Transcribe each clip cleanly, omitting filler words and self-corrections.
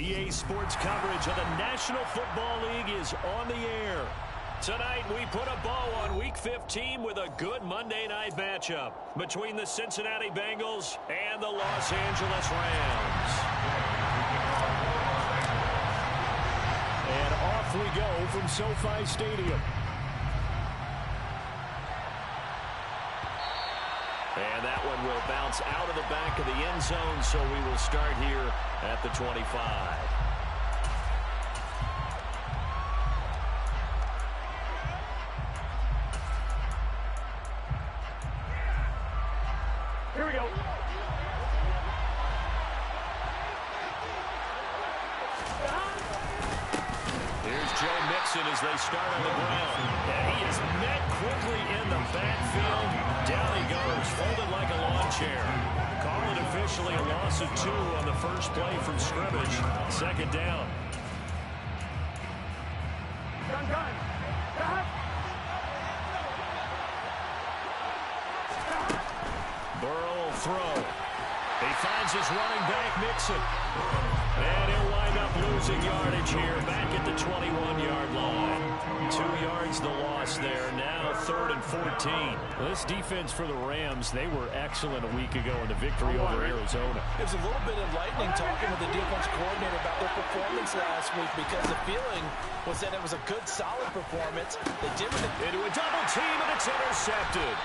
NBA sports coverage of the National Football League is on the air. Tonight, we put a bow on Week 15 with a good Monday night matchup between the Cincinnati Bengals and the Los Angeles Rams. And off we go from SoFi Stadium. And that one will bounce out of the back of the end zone, so we will start here at the 25. Here we go. Here's Joe Mixon as they start on the ground. And he is met quickly in the backfield. Down he goes, folded like a lawn chair. Call it officially a loss of 2 on the first play from scrimmage. Second down. Burrow will throw. He finds his running back, Mixon. And he'll wind up losing yardage here back at the 21-yard line. 2 yards the loss there. Now 3rd and 14. Well, this defense for the Rams, they were excellent a week ago in the victory over Arizona. It was a little bit enlightening talking with the defense coordinator about their performance last week because the feeling was that it was a good, solid performance. They did with it. Into a double team, and it's intercepted.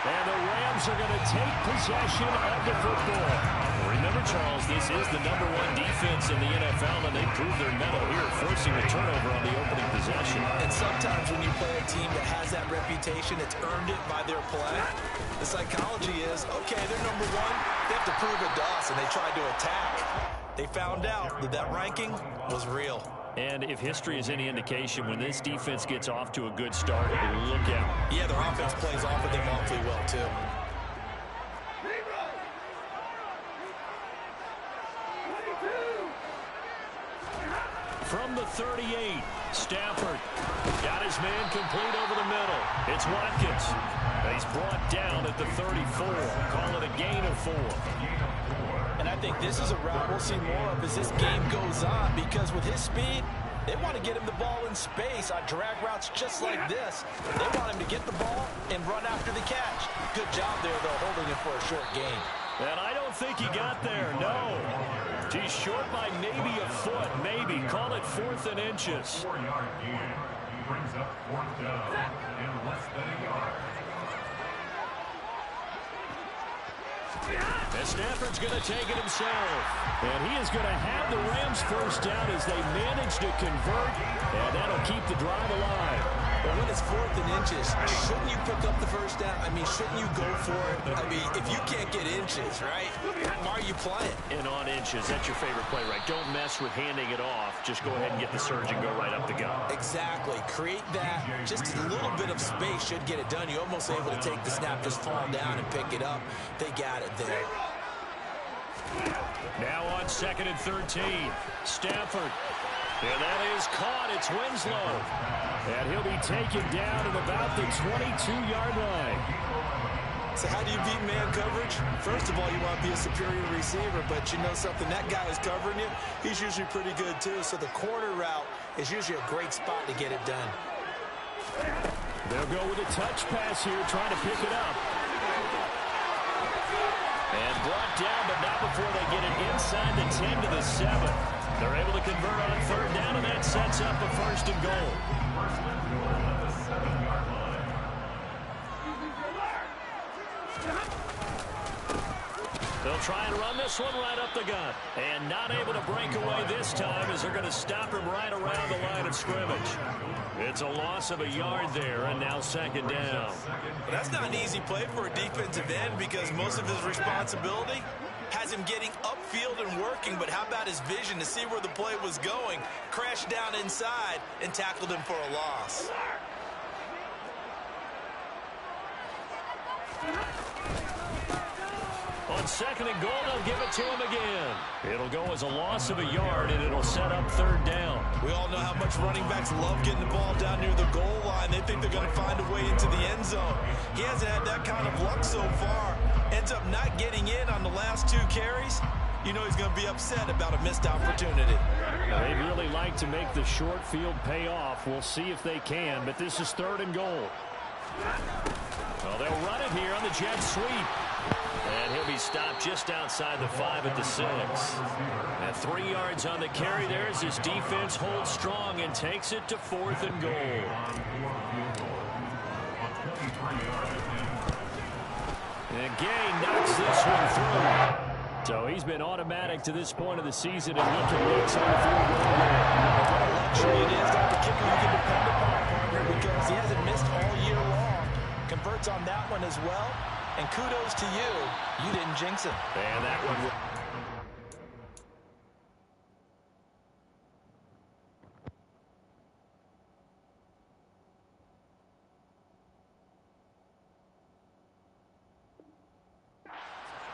And the Rams are going to take possession of the football. Remember, Charles, this is the #1 defense in the NFL, and they proved their mettle here, forcing a turnover on the opening possession. And sometimes when you play a team that has that reputation, it's earned it by their play. The psychology is, okay, they're #1. They have to prove it to us, and they tried to attack. They found out that that ranking was real. And if history is any indication, when this defense gets off to a good start, look out. Yeah, their offense plays off of them awfully well, too. From the 38, Stafford got his man complete over the middle. It's Watkins. He's brought down at the 34. Call it a gain of 4. And I think this is a route we'll see more of as this game goes on, because with his speed, they want to get him the ball in space on drag routes just like this. They want him to get the ball and run after the catch. Good job there, though, holding him for a short gain. And I don't think he got there, no. He's short by maybe a foot, maybe. Call it 4th and inches. 4-yard gain. Brings up 4th down and less than a yard. And Stafford's going to take it himself. And he is going to have the Rams first down as they manage to convert. And that'll keep the drive alive. But when it's 4th and inches, shouldn't you pick up the first down? I mean, shouldn't you go for it? I mean, if you can't get inches, right, why are you playing? And on inches, that's your favorite play, right? Don't mess with handing it off. Just go ahead and get the surge and go right up the gut. Exactly. Create that. Just a little bit of space should get it done. You're almost able to take the snap, just fall down and pick it up. They got it there. Now on 2nd and 13, Stafford. And that is caught. It's Winslow. And he'll be taken down at about the 22-yard line. So how do you beat man coverage? First of all, you want to be a superior receiver, but you know something, that guy is covering you. He's usually pretty good too, so the corner route is usually a great spot to get it done. They'll go with a touch pass here, trying to pick it up. And brought down, but not before they get it inside the 10 to the 7. They're able to convert on 3rd down, and that sets up a 1st and goal. They'll try and run this one right up the gut. And not able to break away this time as they're going to stop him right around the line of scrimmage. It's a loss of a yard there, and now 2nd down. That's not an easy play for a defensive end because most of his responsibility has him getting upfield and working, but how about his vision to see where the play was going, crashed down inside, and tackled him for a loss. On 2nd and goal, they'll give it to him again. It'll go as a loss of a yard, and it'll set up 3rd down. We all know how much running backs love getting the ball down near the goal line. They think they're going to find a way into the end zone. He hasn't had that kind of luck so far. Ends up not getting in on the last 2 carries. you know he's going to be upset about a missed opportunity. They'd really like to make the short field pay off. We'll see if they can, but this is 3rd and goal. Well, they'll run it here on the jet sweep. And he'll be stopped just outside the 5 at the 6. And 3 yards on the carry there as his defense holds strong and takes it to 4th and goal. And Gay knocks this one through. So he's been automatic to this point of the season, and he can mix on the field goal. What a luxury it is to have a kicker you can depend upon, partner, because he hasn't missed all year long. Converts on that one as well. And kudos to you. You didn't jinx him. And that one.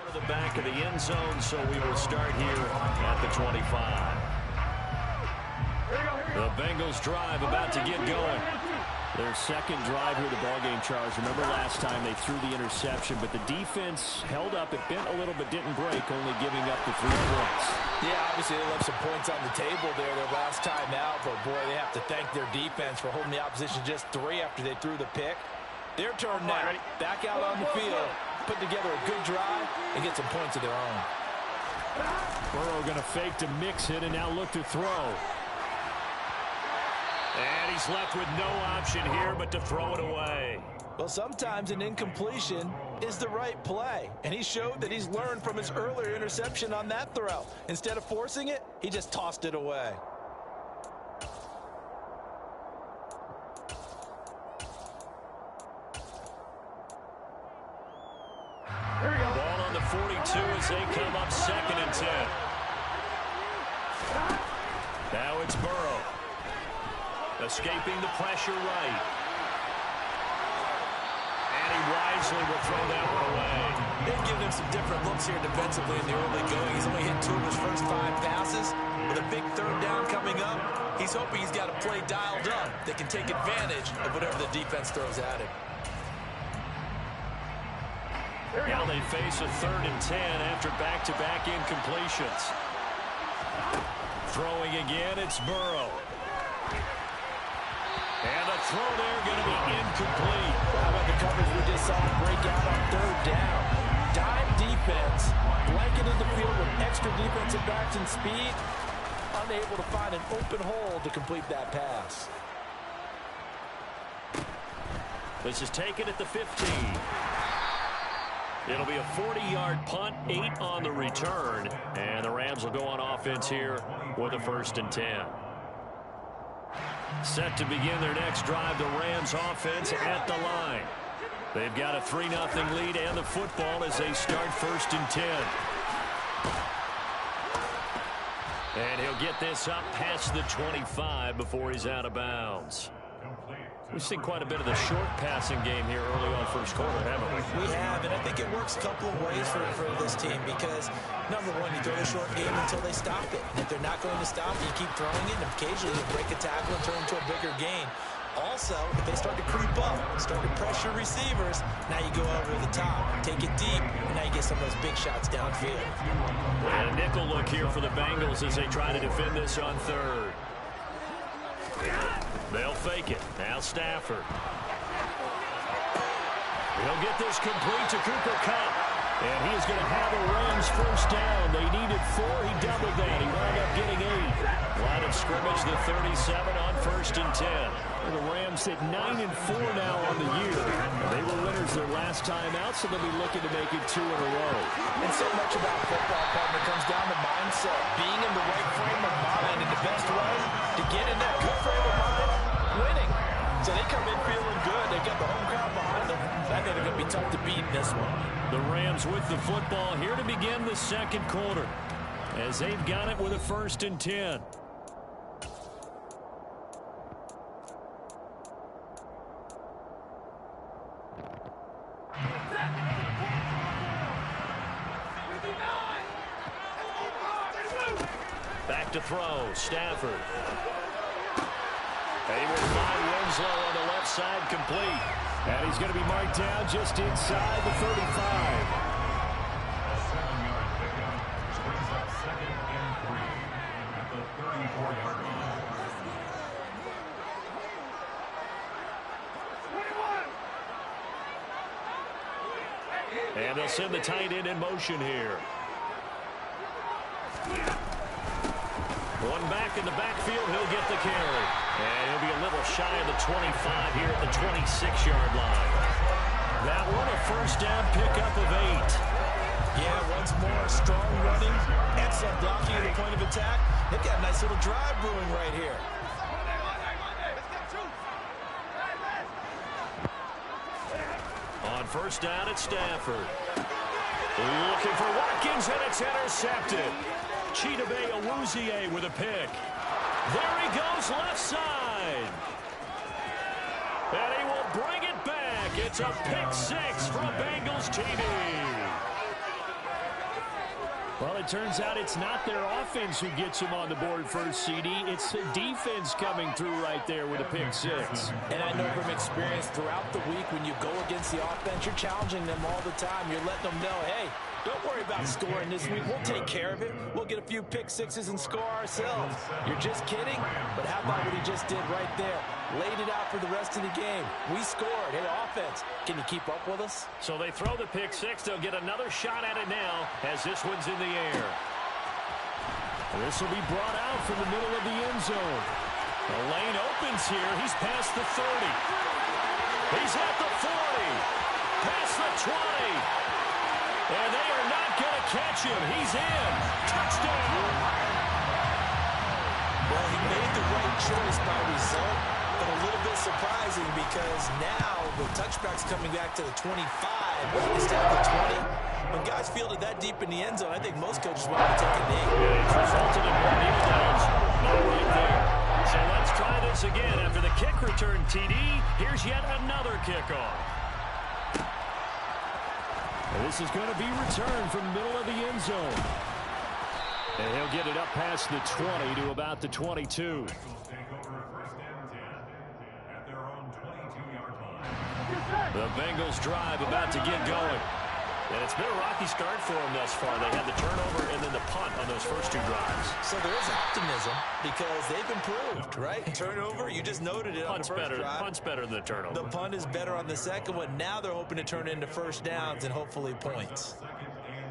To the back of the end zone, so we will start here at the 25. The Bengals drive about to get going. Their second drive here, the ballgame, Charles. Remember last time they threw the interception, but the defense held up. It bent a little but didn't break, only giving up the 3 points. Yeah, obviously they left some points on the table there their last time out, but boy, they have to thank their defense for holding the opposition just 3 after they threw the pick. Their turn now, back out on the field, put together a good drive and get some points of their own. Burrow going to fake to mix it and now look to throw. And he's left with no option here but to throw it away. Well, sometimes an incompletion is the right play. And he showed that he's learned from his earlier interception on that throw. Instead of forcing it, he just tossed it away. Ball on the 42 as they come up 2nd and 10. Now it's Burrow. Escaping the pressure right. And he wisely will throw that one away. They've given him some different looks here defensively in the early going. He's only hit 2 of his first 5 passes. With a big 3rd down coming up, he's hoping he's got a play dialed up that can take advantage of whatever the defense throws at him. Now they face a 3rd and 10 after back-to-back incompletions. Throwing again, it's Burrow. And the throw there going to be incomplete. How about the coverage we just saw break out on 3rd down? Dime defense, blanketed the field with extra defensive backs and speed, unable to find an open hole to complete that pass. This is taken at the 15. It'll be a 40-yard punt, 8 on the return. And the Rams will go on offense here with a 1st and 10. Set to begin their next drive, the Rams offense at the line. They've got a 3-0 lead and the football as they start 1st and 10. And he'll get this up past the 25 before he's out of bounds. We've seen quite a bit of the short passing game here early on 1st quarter, haven't we? We have, and I think it works a couple of ways for this team because, number one, you throw the short game until they stop it. And if they're not going to stop it, you keep throwing it, and occasionally you break a tackle and turn into a bigger gain. Also, if they start to creep up, start to pressure receivers, now you go over the top, take it deep, and now you get some of those big shots downfield. And a nickel look here for the Bengals as they try to defend this on 3rd. They'll fake it. Now Stafford. He'll get this complete to Cooper Kupp. And he is going to have a Rams 1st down. They needed 4. He doubled that. He wound up getting 8. Line of scrimmage, the 37 on 1st and 10. And the Rams at 9-4 now on the year. They were winners their last time out, so they'll be looking to make it 2 in a row. And so much about football, partner, comes down to mindset. Being in the right frame of mind, and the best way to get in that good frame of mind, winning. So they come in feeling good. They got the home crowd behind them. I think they're going to be tough to beat in this one. The Rams with the football here to begin the 2nd quarter as they've got it with a 1st and 10. Back to throw, Stafford. Able to find Winslow on the left side, complete. And he's going to be marked down just inside the 35. And they'll send the tight end in motion here. One back in the backfield, he'll get the carry. And he'll be a little shy of the 25 here at the 26-yard line. That one a first down pickup of 8. Yeah, once more, strong running, excellent blocking at the point of attack. They've got a nice little drive brewing right here. On first down, it's Stafford. Looking for Watkins, and it's intercepted. Chidobe Awuzie with a pick. There he goes, left side. And he will bring it back. It's a pick 6 from Bengals TD. Well, it turns out it's not their offense who gets him on the board first, CD. It's the defense coming through right there with a pick 6. And I know from experience throughout the week, when you go against the offense, you're challenging them all the time. You're letting them know, hey, don't worry about scoring this week. We'll take care of it. We'll get a few pick 6s and score ourselves. You're just kidding? But how about what he just did right there? Laid it out for the rest of the game. We scored. Hey, offense, can you keep up with us? So they throw the pick 6. They'll get another shot at it now as this one's in the air. This will be brought out from the middle of the end zone. The lane opens here. He's past the 30. He's at the 40. Past the 20. And they are not going to catch him. He's in. Touchdown. Well, he made the right choice by result, but a little bit surprising because now the touchback's coming back to the 25 instead of the 20. When guys fielded that deep in the end zone, I think most coaches want to take a knee. Yeah, it's resulted in more kneel downs. Not right there. So let's try this again. After the kick return, TD, here's yet another kickoff. And this is going to be returned from the middle of the end zone. And he'll get it up past the 20 to about the 22. The Bengals drive about to get going. And it's been a rocky start for them thus far. They had the turnover and then the punt on those first 2 drives. So there is optimism because they've improved, right? Turnover, you just noted it on the first drive. Punt's better than the turnover. The punt is better on the second one. Now they're hoping to turn it into first downs and hopefully points.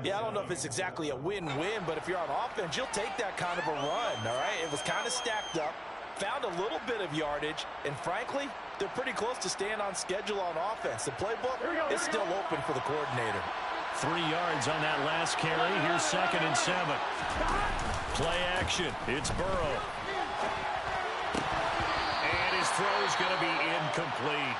Yeah, I don't know if it's exactly a win-win, but if you're on offense, you'll take that kind of a run, all right? It was kind of stacked up, found a little bit of yardage, and frankly, they're pretty close to staying on schedule on offense. The playbook is still open for the coordinator. 3 yards on that last carry. Here's 2nd and 7. Play action. It's Burrow. And his throw's going to be incomplete.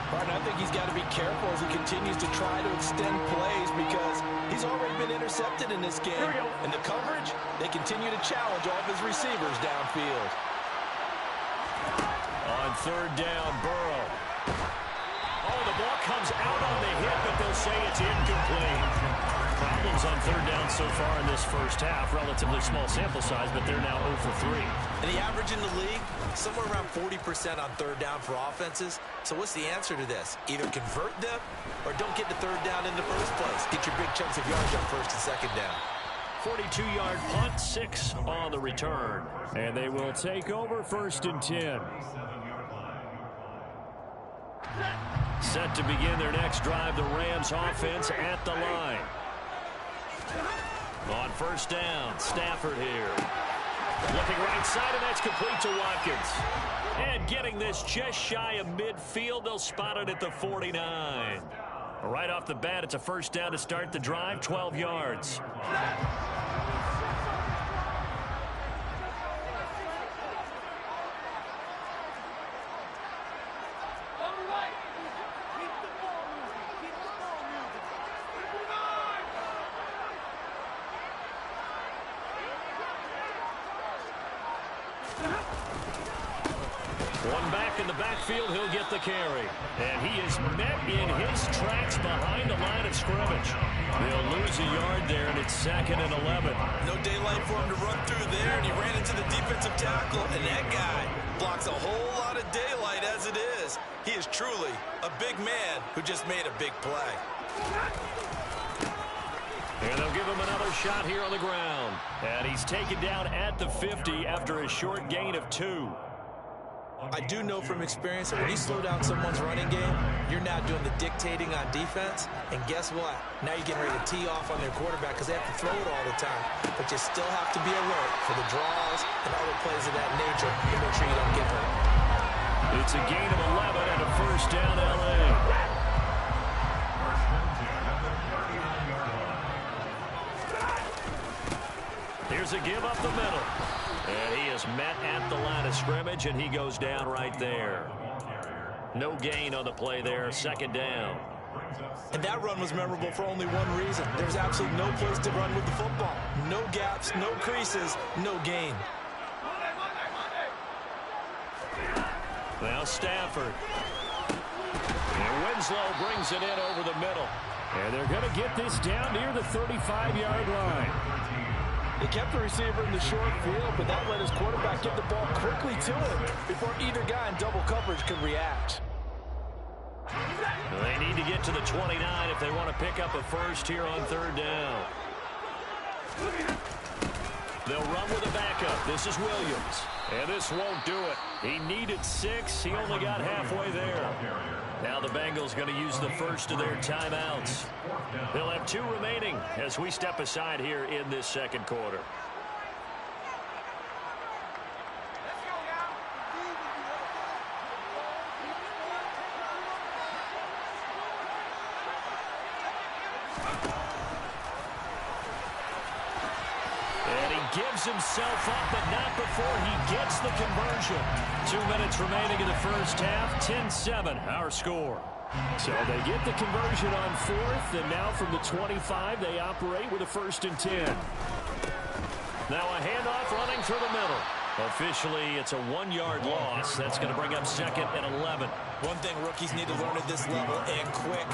Martin, I think he's got to be careful as he continues to try to extend plays because he's already been intercepted in this game. And the coverage, they continue to challenge all of his receivers downfield. On 3rd down, Burrow. Oh, the ball comes out on the hit, but they'll say it's incomplete. Problems on 3rd down so far in this first half. Relatively small sample size, but they're now 0 for 3. And the average in the league, somewhere around 40% on 3rd down for offenses. So what's the answer to this? Either convert them or don't get the 3rd down in the first place. Get your big chunks of yards on 1st and 2nd down. 42-yard punt, 6 on the return. And they will take over 1st and 10. Set to begin their next drive, the Rams offense at the line. On 1st down, Stafford here. Looking right side, and that's complete to Watkins. And getting this just shy of midfield, they'll spot it at the 49. Right off the bat, it's a 1st down to start the drive, 12 yards. One back in the backfield, he'll get the carry. And he is met in his tracks behind the line of scrimmage. They'll lose a yard there, and it's 2nd and 11. No daylight for him to run through there, and he ran into the defensive tackle, and that guy blocks a whole lot of daylight as it is. He is truly a big man who just made a big play. And they'll give him another shot here on the ground. And he's taken down at the 50 after a short gain of 2. I do know from experience that when you slow down someone's running game, you're now doing the dictating on defense. And guess what? Now you're getting ready to tee off on their quarterback because they have to throw it all the time. But you still have to be alert for the draws and other plays of that nature to make sure you don't get hurt. It's a gain of 11 and a first down, L.A. Here's a give up the middle. And he is met at the line of scrimmage, and he goes down right there. No gain on the play there, second down. And that run was memorable for only one reason. There's absolutely no place to run with the football. No gaps, no creases, no gain. Now Stafford. And Winslow brings it in over the middle. And they're going to get this down near the 35-yard line. They kept the receiver in the short field, but that let his quarterback get the ball quickly to him before either guy in double coverage could react. They need to get to the 29 if they want to pick up a first here on third down. They'll run with a backup. This is Williams. And this won't do it. He needed 6. He only got halfway there. Now the Bengals going to use the first of their timeouts. They'll have 2 remaining as we step aside here in this second quarter. Gives himself up, but not before he gets the conversion. 2 minutes remaining in the first half, 10-7, our score. So they get the conversion on 4th, and now from the 25, they operate with a 1st and 10. Now a handoff running through the middle. Officially, it's a 1-yard loss. That's going to bring up 2nd and 11. One thing rookies need to learn at this level, and quick.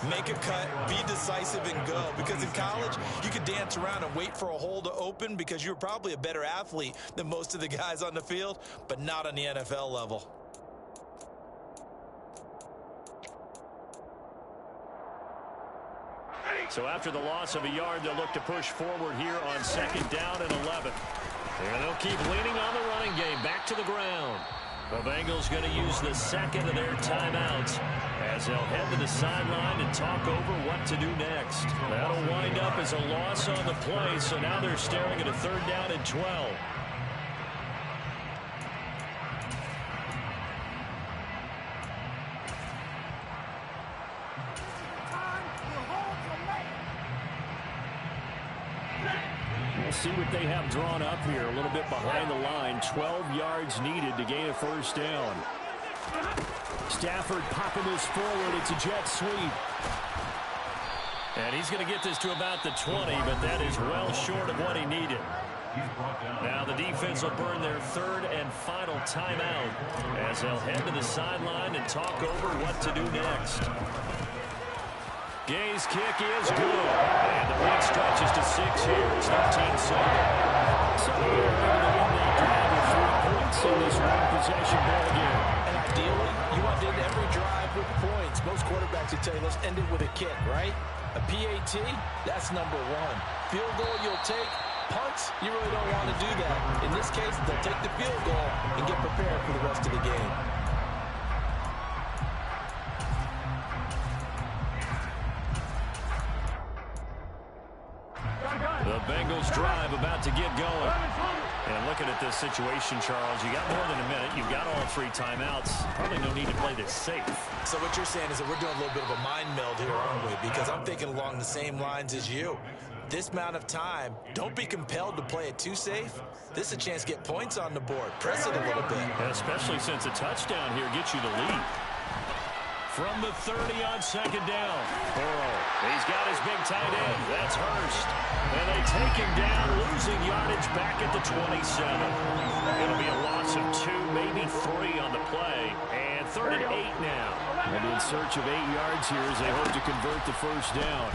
Make a cut, be decisive, and go. Because in college, you could dance around and wait for a hole to open because you're probably a better athlete than most of the guys on the field, but not on the NFL level. So after the loss of a yard, they'll look to push forward here on 2nd down and 11. And they'll keep leaning on the running game. Back to the ground. The Bengals going to use the second of their timeouts as they'll head to the sideline and talk over what to do next. That'll wind up as a loss on the play, so now they're staring at a 3rd down and 12. See what they have drawn up here. A little bit behind the line. 12 yards needed to gain a 1st down. Stafford popping this forward. It's a jet sweep. And he's going to get this to about the 20, but that is well short of what he needed. Now the defense will burn their 3rd and final timeout as they'll head to the sideline and talk over what to do next. Gay's kick is good. And the lead stretches to 6 here. It's 13-7. So they're able to win that drive with 3 points in this one-possession ball game. And ideally, you want to end every drive with points. Most quarterbacks would tell you, let's end it with a kick, right? A PAT, that's number 1. Field goal you'll take. Punts, you really don't want to do that. In this case, they'll take the field goal and get prepared for the rest of the game. The Bengals drive about to get going. And looking at this situation, Charles, you got more than a minute. You've got all 3 timeouts. Probably no need to play this safe. So what you're saying is that we're doing a little bit of a mind meld here, aren't we? Because I'm thinking along the same lines as you. This amount of time, don't be compelled to play it too safe. This is a chance to get points on the board. Press it a little bit. Especially since a touchdown here gets you the lead. From the 30 on 2nd down. Burrow. He's got his big tight end. That's Hurst. And they take him down, losing yardage back at the 27. It'll be a loss of 2, maybe 3 on the play. And 3rd and 8 now. And in search of 8 yards here as they hope to convert the 1st down.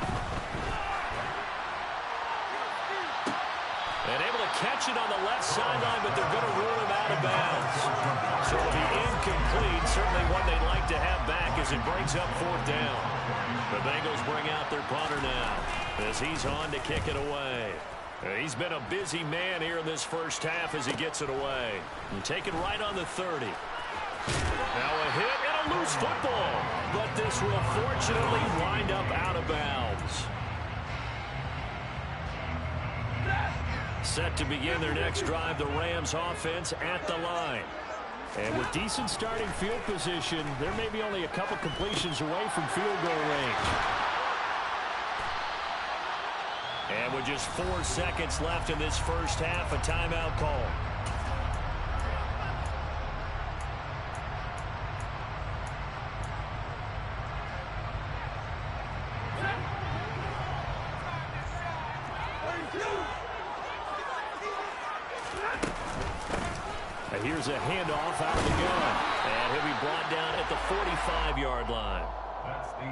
And able to catch it on the left sideline, but they're going to rule him out of bounds. So it'll be incomplete. Certainly one they'd like to have back as it brings up 4th down. The Bengals bring out their punter now as he's on to kick it away. He's been a busy man here in this first half as he gets it away. And taken right on the 30. Now a hit and a loose football. But this will fortunately wind up out of bounds. Set to begin their next drive, the Rams offense at the line. And with decent starting field position, there may be only a couple completions away from field goal range. And with just 4 seconds left in this first half, a timeout call. And here's a handoff out of the gun. And he'll be brought down at the 45-yard line.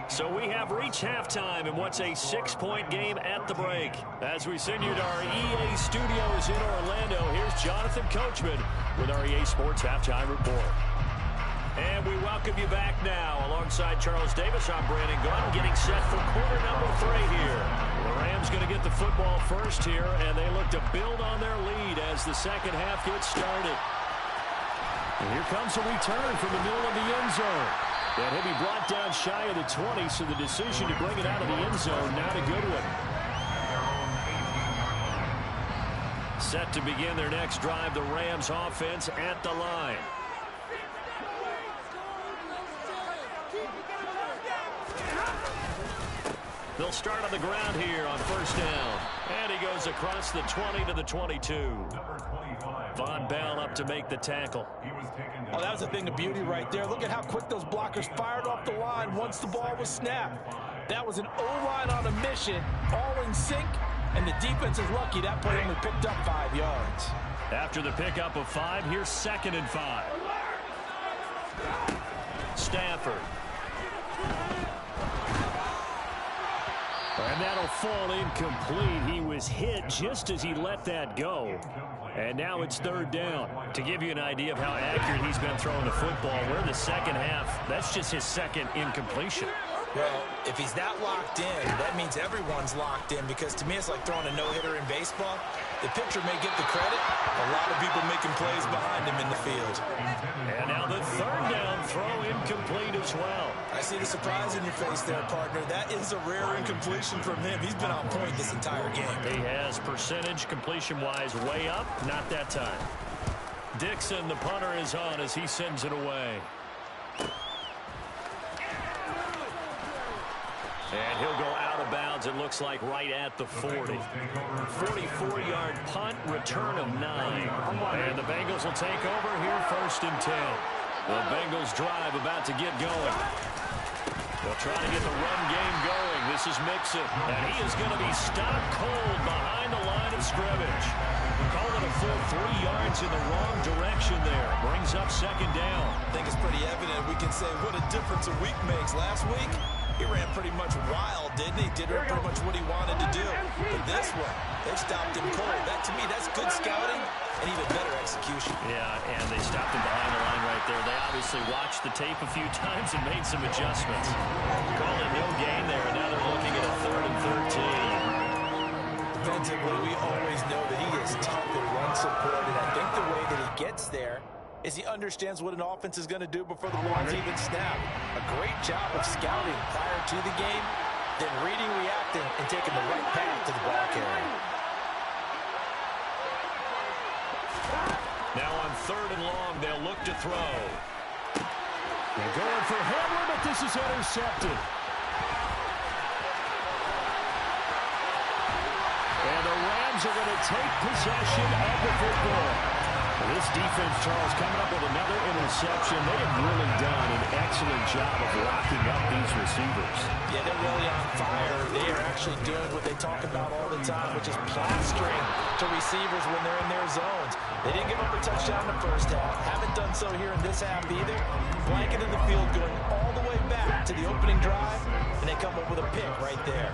So we have reached halftime in what's a 6-point game at the break. As we send you to our EA studios in Orlando, here's Jonathan Coachman with our EA Sports Halftime Report. And we welcome you back now. Alongside Charles Davis, I'm Brandon Gunn, getting set for quarter number 3 here. The Rams going to get the football first here, and they look to build on their lead as the second half gets started. And here comes a return from the middle of the end zone. And he'll be brought down shy of the 20, so the decision to bring it out of the end zone, not a good one. Set to begin their next drive, the Rams offense at the line. They'll start on the ground here on first down. And he goes across the 20 to the 22. Von Bell up to make the tackle. Oh, that was a thing of beauty right there. Look at how quick those blockers fired off the line once the ball was snapped. That was an O-line on a mission, all in sync, and the defense is lucky that play only picked up 5 yards. After the pickup of 5, here's 2nd and 5. Stafford. And that'll fall incomplete. He was hit just as he let that go. And now it's 3rd down. To give you an idea of how accurate he's been throwing the football, we're in the second half. That's just his 2nd incompletion. Well, if he's that locked in, that means everyone's locked in, because to me it's like throwing a no-hitter in baseball. The pitcher may get the credit. A lot of people making plays behind him in the field. And now the 3rd down throw incomplete as well. I see the surprise in your face there, partner. That is a rare incompletion from him. He's been on point this entire game. He has percentage completion-wise way up, not that time. Dixon, the punter, is on as he sends it away. And he'll go out of bounds, it looks like, right at the 40. 44-yard punt, return of 9. And the Bengals will take over here 1st and 10. The Bengals drive about to get going. They'll try to get the run game going. This is Mixon, and he is going to be stopped cold behind the line of scrimmage. Call it a full 3 yards in the wrong direction there. Brings up 2nd down. I think it's pretty evident. We can say what a difference a week makes. Last week, he ran pretty much wild, didn't he? Did pretty much what he wanted to do. But this one, they stopped him cold. That, to me, that's good scouting and even better execution. Yeah, and they stopped him behind the line right there. They obviously watched the tape a few times and made some adjustments. Called it no gain there, and now they're looking at a 3rd and 13. Defensively, we always know that he is tough and run supported. I think the way that he gets there is he understands what an offense is going to do before the ball's even snapped. A great job of scouting prior to the game, then reading, reacting, and taking the right path to the ball carrier. Now on 3rd and long, they'll look to throw. They're going for Hamler, but this is intercepted. And the Rams are going to take possession of the football. This defense, Charles, coming up with another interception. They have really done an excellent job of locking up these receivers. Yeah, they're really on fire. They are actually doing what they talk about all the time, which is plastering to receivers when they're in their zones. They didn't give up a touchdown in the first half. Haven't done so here in this half either. Blanket in the field going all the way back to the opening drive, and they come up with a pick right there.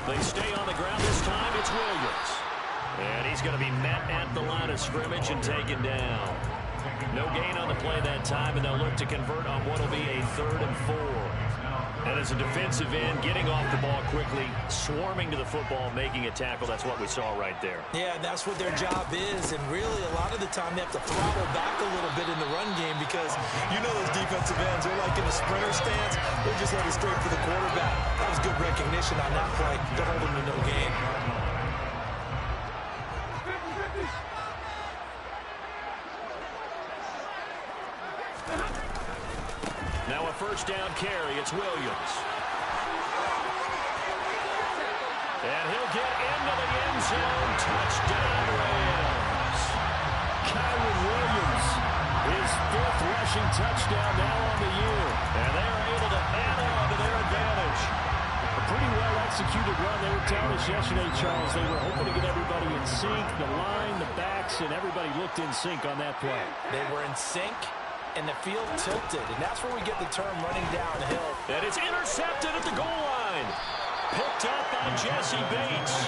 They stay on the ground this time. It's Williams. And he's going to be met at the line of scrimmage and taken down. No gain on the play that time, and they'll look to convert on what will be a 3rd and 4. And as a defensive end, getting off the ball quickly, swarming to the football, making a tackle, that's what we saw right there. Yeah, that's what their job is, and really a lot of the time they have to throttle back a little bit in the run game because you know those defensive ends, they're like in a sprinter stance, they're just headed straight for the quarterback. That was good recognition on that play to hold them to no gain. Now a first down carry, it's Williams. And he'll get into the end zone. Touchdown, Rams. Kyron Williams, his 5th rushing touchdown now on the year. And they're able to add on to their advantage. A pretty well-executed run. They were telling us yesterday, Charles, they were hoping to get everybody in sync, the line, the backs, and everybody looked in sync on that play. They were in sync, and the field tilted, and that's where we get the term running downhill. And it's intercepted at the goal line. Picked up by Jesse Bates.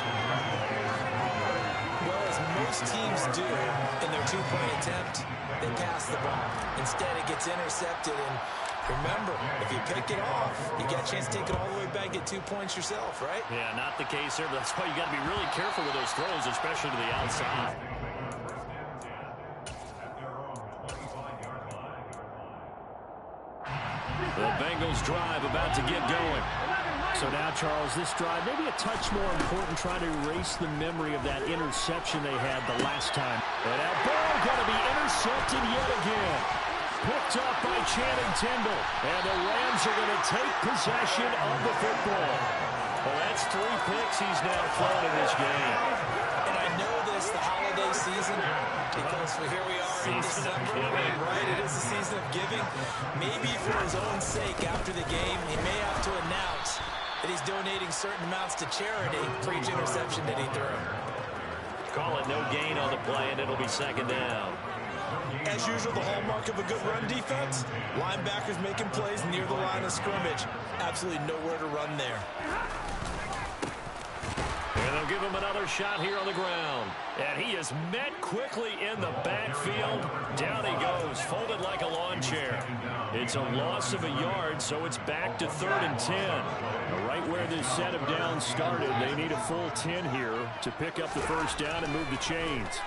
Well, as most teams do in their two-point attempt, they pass the ball. Instead, it gets intercepted, and remember, if you pick it off, you got a chance to take it all the way back, get 2 points yourself, right? Yeah, not the case there, but that's why you got to be really careful with those throws, especially to the outside. The Bengals drive about to get going. So now, Charles, this drive maybe a touch more important, trying to erase the memory of that interception they had the last time. And that ball going to be intercepted yet again. Picked up by Channing Tindall. And the Rams are going to take possession of the football. Well, that's 3 picks he's now thrown in this game. And I know this, the holiday season, because here we are in December, right? It is the season of giving. Maybe for his own sake, after the game, he may have to announce that he's donating certain amounts to charity for each interception that he threw. Call it no gain on the play, and it'll be second down. As usual, the hallmark of a good run defense, linebackers making plays near the line of scrimmage. Absolutely nowhere to run there. And they'll give him another shot here on the ground. And he is met quickly in the backfield. Down he goes, folded like a lawn chair. It's a loss of a yard, so it's back to 3rd and 10. Right where this set of downs started, they need a full 10 here to pick up the first down and move the chains.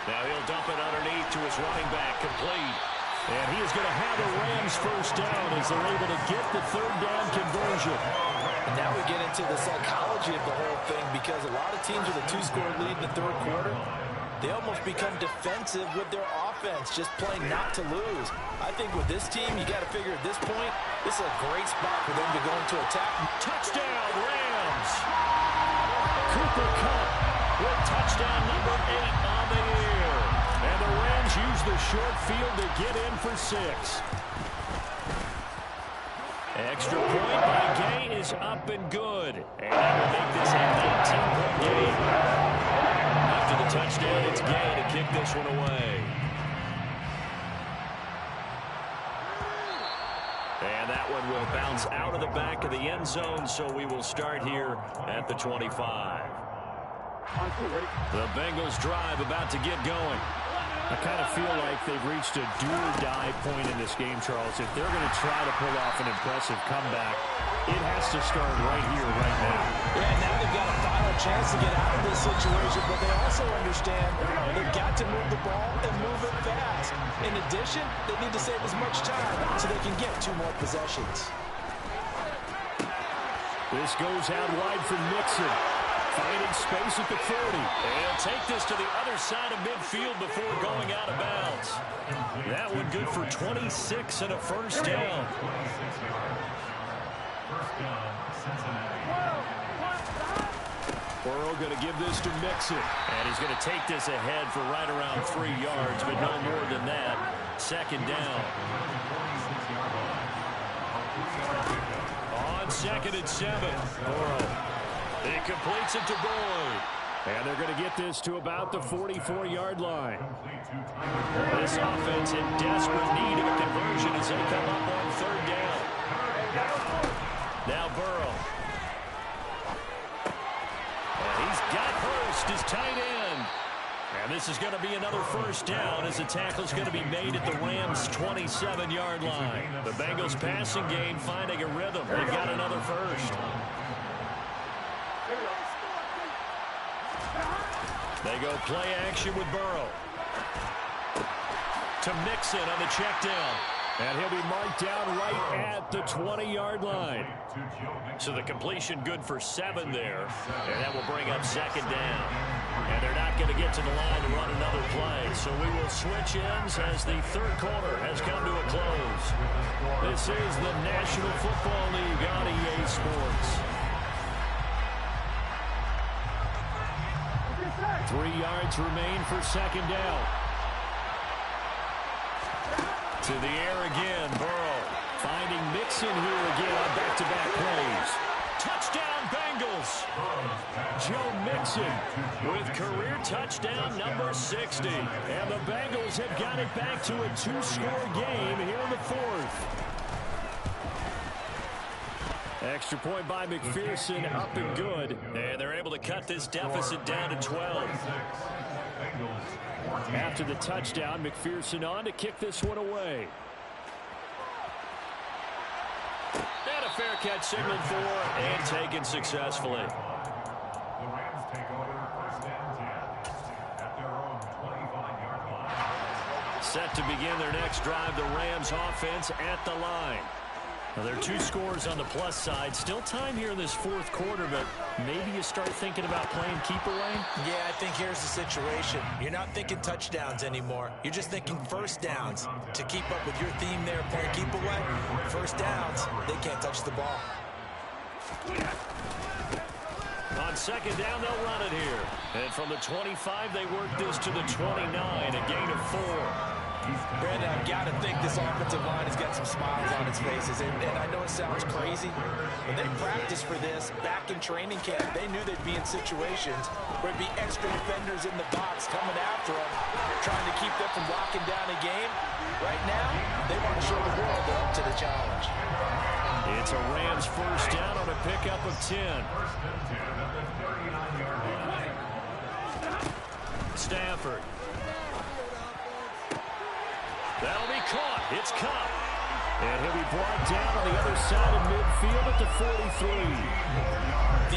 Now he'll dump it underneath to his running back, complete. And he is going to have a Rams first down as they're able to get the 3rd down conversion. And now we get into the psychology of the whole thing, because a lot of teams with a 2-score lead in the 3rd quarter, they almost become defensive with their offense, just playing not to lose. I think with this team, you got to figure at this point, this is a great spot for them to go into attack. Touchdown, Rams! Cooper Kupp with touchdown number 8 on the year. And the Rams use the short field to get in for 6. Extra point by Gay is up and good. And that will make this a 19-point game. After the touchdown, it's Gay to kick this one away. And that one will bounce out of the back of the end zone, so we will start here at the 25. The Bengals drive about to get going. I kind of feel like they've reached a do-or-die point in this game, Charles. If they're going to try to pull off an impressive comeback, it has to start right here, right now. Yeah, now they've got a final chance to get out of this situation, but they also understand they've got to move the ball and move it fast. In addition, they need to save as much time so they can get 2 more possessions. This goes out wide for Nixon. Finding space at the 40. And he'll take this to the other side of midfield before going out of bounds. That one good for 26 and a first down. Burrow going to give this to Mixon. And he's going to take this ahead for right around 3 yards, but no more than that. Second down. On 2nd and 7. Burrow. He completes it to Boyd. And they're going to get this to about the 44-yard line. This offense in desperate need of a conversion as they come up on 3rd down. Now Burrow. And he's got Hurst, his tight end. And this is going to be another first down as the tackle is going to be made at the Rams' 27-yard line. The Bengals passing game finding a rhythm. They've got another first. They go play action with Burrow. To Mixon on the check down. And he'll be marked down right at the 20-yard line. So the completion good for 7 there. And that will bring up second down. And they're not going to get to the line to run another play. So we will switch ends as the third quarter has come to a close. This is the National Football League on EA Sports. 3 yards remain for second down. To the air again, Burrow. Finding Mixon here again on back-to-back plays. Touchdown, Bengals! Joe Mixon with career touchdown number 60. And the Bengals have got it back to a 2-score game here in the fourth. Extra point by McPherson, up and good. And they're able to cut this deficit down to 12. After the touchdown, McPherson on to kick this one away. And a fair catch signaled for and taken successfully. The Rams take over first and 10 at their own 25-yard line. Set to begin their next drive, the Rams offense at the line. Now, there are 2 scores on the plus side. Still time here in this fourth quarter, but maybe you start thinking about playing keep away? Yeah, I think here's the situation. You're not thinking touchdowns anymore. You're just thinking first downs. To keep up with your theme there, playing keep away, first downs, they can't touch the ball. On second down, they'll run it here. And from the 25, they work this to the 29, a gain of 4. Brandon, I've got to think this offensive line has got some smiles on its faces. And I know it sounds crazy, but they practiced for this back in training camp. They knew they'd be in situations where it'd be extra defenders in the box coming after them, trying to keep them from locking down a game. Right now, they want to show the world they're up to the challenge. It's a Rams first down on a pickup of 10. First and 10 at the 39-yard line. Stafford. That'll be caught. It's Cup. And he'll be brought down on the other side of midfield at the 43.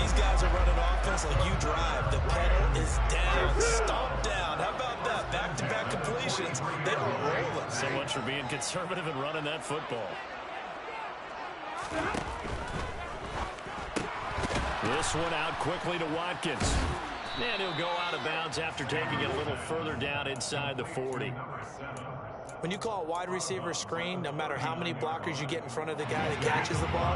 These guys are running offense like you drive. The pedal is down, stomp down. How about that? Back-to-back completions. They are rolling. So much for being conservative and running that football. This one out quickly to Watkins. And he'll go out of bounds after taking it a little further down inside the 40. When you call a wide receiver screen, no matter how many blockers you get in front of the guy that catches the ball,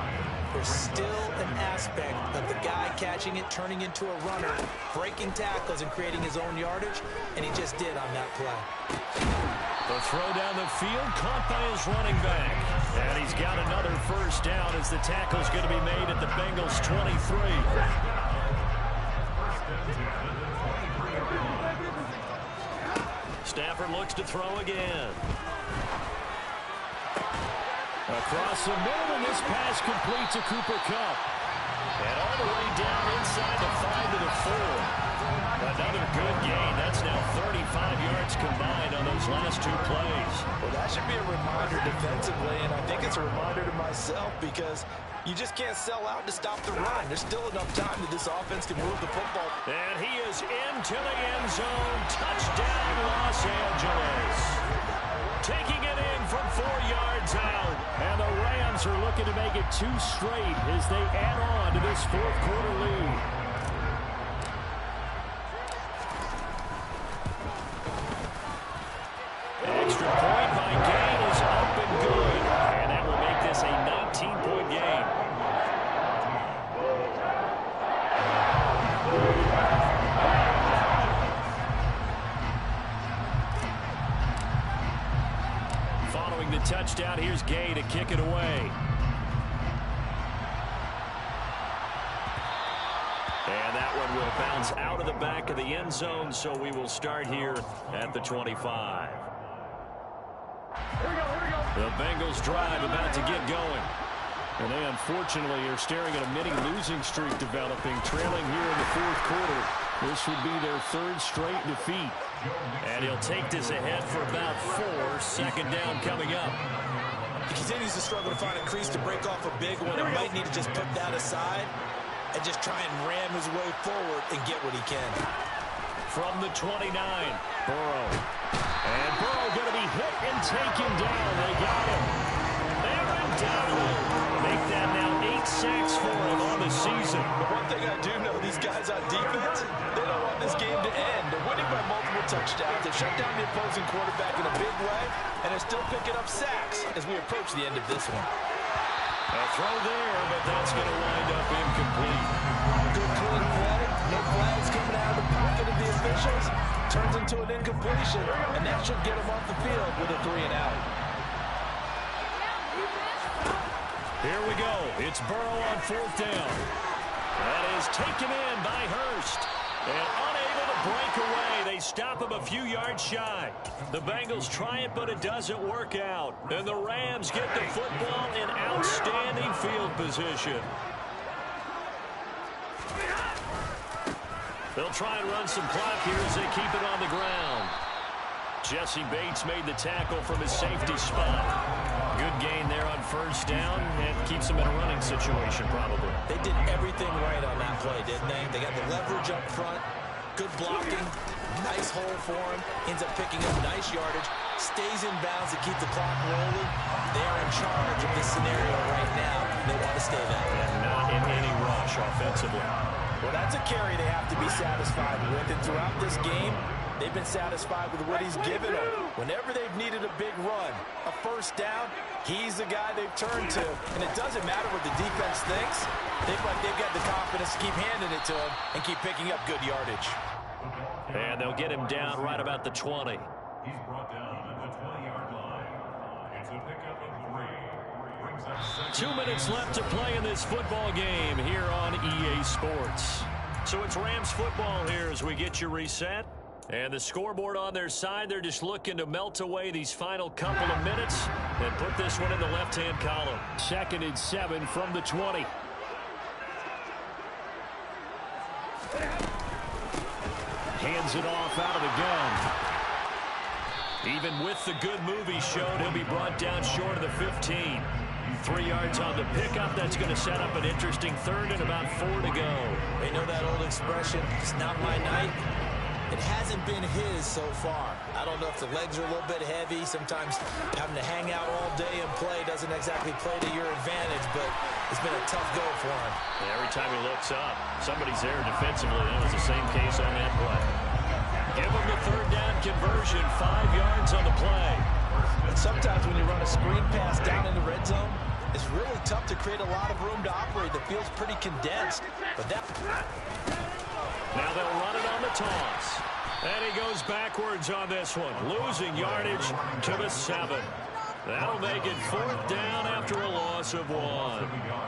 there's still an aspect of the guy catching it, turning into a runner, breaking tackles and creating his own yardage, and he just did on that play. The throw down the field, caught by his running back. And he's got another first down as the tackle's going to be made at the Bengals' 23. Stafford looks to throw again. Across the middle, and this pass complete to Cooper Kupp. And all the way down inside the 5 to the 4. Another good gain. That's now 35 yards combined on those last 2 plays. Well, that should be a reminder defensively, and I think it's a reminder to myself because you just can't sell out to stop the run. There's still enough time that this offense can move the football. And he is into the end zone. Touchdown, Los Angeles. Taking it in from 4 yards out. And the Rams are looking to make it 2 straight as they add on to this fourth quarter lead. Extra point by Gain is up and good. And that will make this a 19-point game. Following the touchdown, here's Gay to kick it away. And that one will bounce out of the back of the end zone, so we will start here at the 25. The Bengals drive about to get going. And they unfortunately are staring at a mini losing streak developing, trailing here in the fourth quarter. This would be their third straight defeat. And he'll take this ahead for about 4. Second down coming up. He continues to struggle to find a crease to break off a big one. He might need to just put that aside and just try and ram his way forward and get what he can. From the 29, Burrow. And Burrow going to be hit and taken down. They got him. Aaron Donald. Make that now 8 sacks for him on the season. But one thing I do know, these guys on defense, they don't want this game to end. They're winning by multiple touchdowns. They shut down the opposing quarterback in a big way, and they're still picking up sacks as we approach the end of this one. A throw there, but that's going to wind up incomplete. Good clean play. No flags coming out of the pocket of the officials. Turns into an incompletion, and that should get him off the field with a 3-and-out. Here we go. It's Burrow on 4th down. That is taken in by Hurst. And unable to break away. They stop him a few yards shy. The Bengals try it, but it doesn't work out. And the Rams get the football in outstanding field position. They'll try and run some clock here as they keep it on the ground. Jesse Bates made the tackle from his safety spot. Good gain there on 1st down, and keeps them in a running situation probably. They did everything right on that play, didn't they? They got the leverage up front, good blocking, nice hole for him, ends up picking up nice yardage, stays in bounds to keep the clock rolling. They're in charge of this scenario right now. They want to stay that way. And not in any rush offensively. Well, that's a carry they have to be satisfied with, and throughout this game, they've been satisfied with what he's given them. Whenever they've needed a big run, a 1st down, he's the guy they've turned to. And it doesn't matter what the defense thinks. They've got the confidence to keep handing it to him and keep picking up good yardage. And they'll get him down right about the 20. He's brought down at the 20-yard line. It's a pickup of 3. Brings up 2 minutes left to play in this football game here on EA Sports. So it's Rams football here as we get you reset. And the scoreboard on their side, they're just looking to melt away these final couple of minutes and put this one in the left-hand column. 2nd and 7 from the 20. Hands it off out of the gun. Even with the good move he showed, he'll be brought down short of the 15. 3 yards on the pickup. That's going to set up an interesting 3rd and about 4 to go. They know that old expression, it's not my night. It hasn't been his so far. I don't know if the legs are a little bit heavy. Sometimes having to hang out all day and play doesn't exactly play to your advantage, but it's been a tough go for him. And every time he looks up, somebody's there defensively. That was the same case on that play. Give him the 3rd down conversion, 5 yards on the play. And sometimes when you run a screen pass down in the red zone, it's really tough to create a lot of room to operate. The field's pretty condensed. But that... Now they'll run it on the toss. And he goes backwards on this one, losing yardage to the 7. That'll make it 4th down after a loss of 1.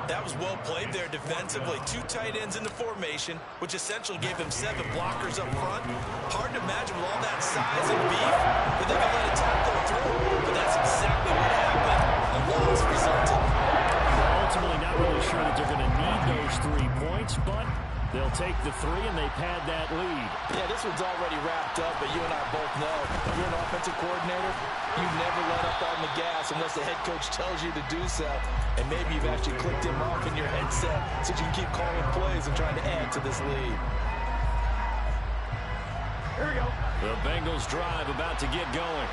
That was well played there defensively. 2 tight ends in the formation, which essentially gave him 7 blockers up front. Hard to imagine with all that size and beef that they could let a tackle through. But that's exactly what happened. A loss resulted. They're ultimately not really sure that they're going to need those 3 points, but they'll take the 3 and they pad that lead. Yeah, this one's already wrapped up, but you and I both know if you're an offensive coordinator, you never let up on the gas unless the head coach tells you to do so. And maybe you've actually clicked him off in your headset so you can keep calling plays and trying to add to this lead. Here we go. The Bengals drive about to get going.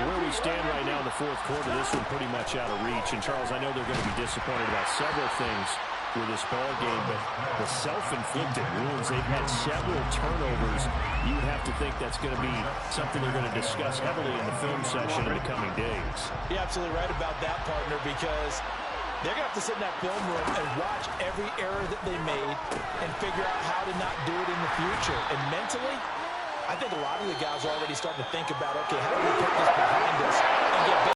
Where we stand right now in the 4th quarter, this one pretty much out of reach. And, Charles, I know they're going to be disappointed about several things with this ball game, but the self-inflicted wounds, they've had several turnovers. You have to think that's going to be something they're going to discuss heavily in the film session in the coming days. You're absolutely right about that, partner, because they're going to have to sit in that film room and watch every error that they made and figure out how to not do it in the future. And mentally, I think a lot of the guys are already starting to think about, okay, how do we put this behind us and get back